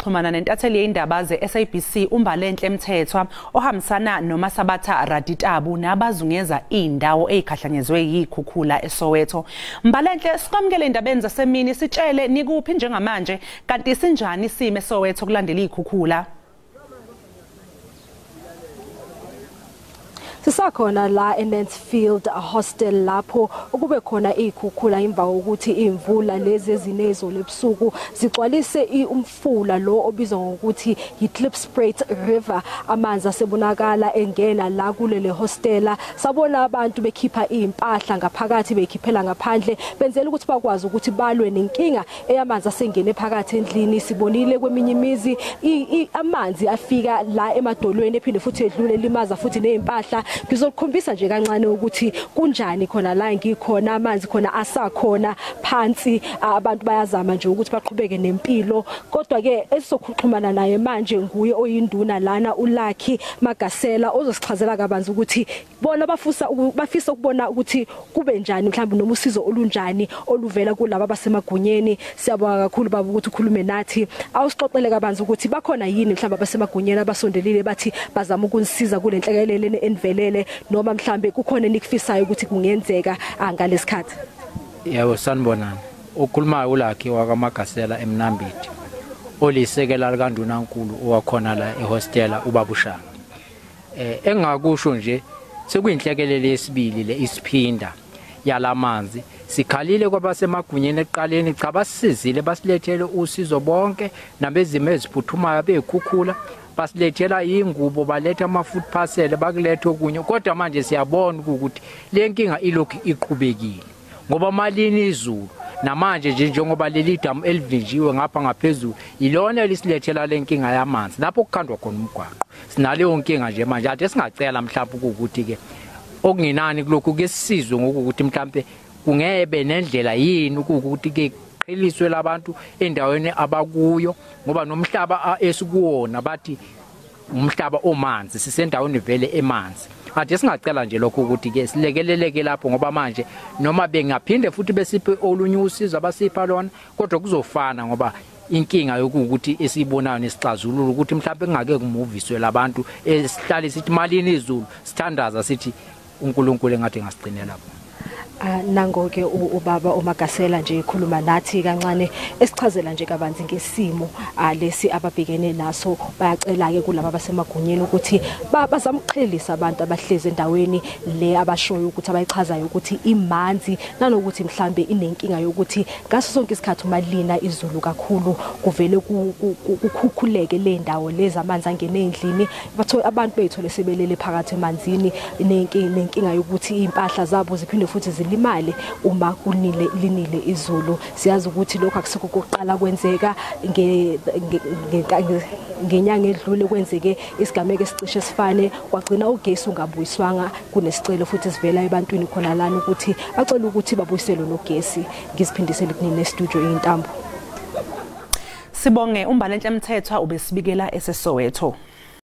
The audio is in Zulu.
sixhumana nentatheli yezindaba ze-SABC uMbalenhle Mthethwa ohambisana noMasabatha Ralitabo nabazungeza izindawo ezikhahlanyezwe yizikhukhula e-Soweto. Mbalenhle, sikwamukele indabeni zasemini, sitshele nikuphi njengamanje kanti sinjani isimo e-Soweto kulandela izikhukhula? Sisakhona la iNancefield hostel lapho ukube khona izikhukhula imva ukuthi imvula lezi ezinezo lebusuku zigcwalise umfula lo obizwa ngokuthi yiKlipspruit River. Amanzi asebonakala engena la kulele hostela. Sabona abantu bekhipha impahla ngaphakathi bekhiphela ngaphandle benzela ukuthi bakwazi ukuthi balwe nenkinga eyamanzi asengene phakathi endlini. Sibonile kweminye imizi amanzi afika la emadolweni ephinde futhi edlule limaza futhi nezimpahla. Ngizokukhombisa nje kancane ukuthi kunjani khona la ngikhona amanzi khona asakhona phansi. Abantu bayazama nje ukuthi baqhubeke nempilo, kodwa ke esizokuxhumana naye manje nguye oyinduna lana uLucky Magasela ozosichazela kabanzi ukuthi bona bafisa ukubona ukuthi kube njani mhlawumbe noma usizo olunjani oluvela kulabo abasemagunyeni. Siyabonga kakhulu baba ukuthi ukhulume nathi, awusixoxele kabanzi ukuthi bakhona yini mhlawumbe abasemagunyeni abasondelile bathi bazama ukunisiza kule nhlekelele envele noma mhlambe kukhona nikufisayo ukuthi kungenzeka ngalesikhathi. Yebo, sanibonani. Ukhuluma uLucky wakaMagasela eMnambithi, olisekela likaNdunankulu owakhona la eHostela ubabushaka. Engakusho nje sekuyinhlekelele yesibili le isiphinda yalamanzi. Sikhalile kwabasemagunyeni eqaleni, cha basizile basilethele usizo bonke nabezimo eziphuthumayo bezikhukhula. Basilethela ingubo, baletha ama-food parcel, bakulethe okunye, kodwa manje siyabona ukuthi le nkinga ilokhu iqhubekile ngoba malini izulu namanje nje njengoba leli damu elivinjiwe ngapha ngaphezulu ilona lisilethela le nkinga yamanzi lapho kukhandwa khona umgwaqo. Sinaleyo nkinga nje manje ade singacela mhlawumbe ukuthi ke okungenani kulokhu ke sisizwe ngokuthi mhlawumbe kungebe nendlela yini ukuthi ke qheliswe labantu endaweni abakuyo ngoba nomhlaba esikuwona bathi umhlaba omanzi, sisendaweni vele emanzi. Ade singacela nje lokho ukuthi ke silekeleleke lapho ngoba manje noma bengaphinde futhi besiphe olunye usizo abasipha lona kodwa kuzofana ngoba inkinga yokuthi esibonayo nesixazululo ukuthi mhlawumbe kungake kumuviswe labantu esihlale sithi malini izulu sithandaza sithi uNkulunkulu engathi ngasigcinela lapho. Nangoke ubaba uMagasela nje ikhuluma nathi kancane esichazela nje kabanzi ngesimo lesi ababhekene naso. Bayacela ke kulabo abasemagunyeni ukuthi bazamqhelisa abantu abahleze endaweni le abashoyo ukuthi abayichazayo ukuthi imanzi nanokuthi mhlambe inenkinga yokuthi ngaso sonke isikhathi umalina izulu kakhulu kuvele kukhukhuleke le ndawo lezi amanzi angene endlini abantu beyithole sebelele phakathi emanzini. Nenkinga yokuthi impahla zabo ziphinde futhi limali uma linile izulu. Siyazi ukuthi lokho akusikho kokuqala kwenzeka ngenyanga edlule kwenzeke isigameko esicishe sifane kwagcina ugesi ungabuyiswanga. Kunesicelo futhi sivela ebantwini khona lana ukuthi bacela ukuthi babuyiselwe nogesi. Ngiziphindisele kunini estudio izintambo. Sibonge uMbalenhle Mthethwa ubesibikela eseSoweto.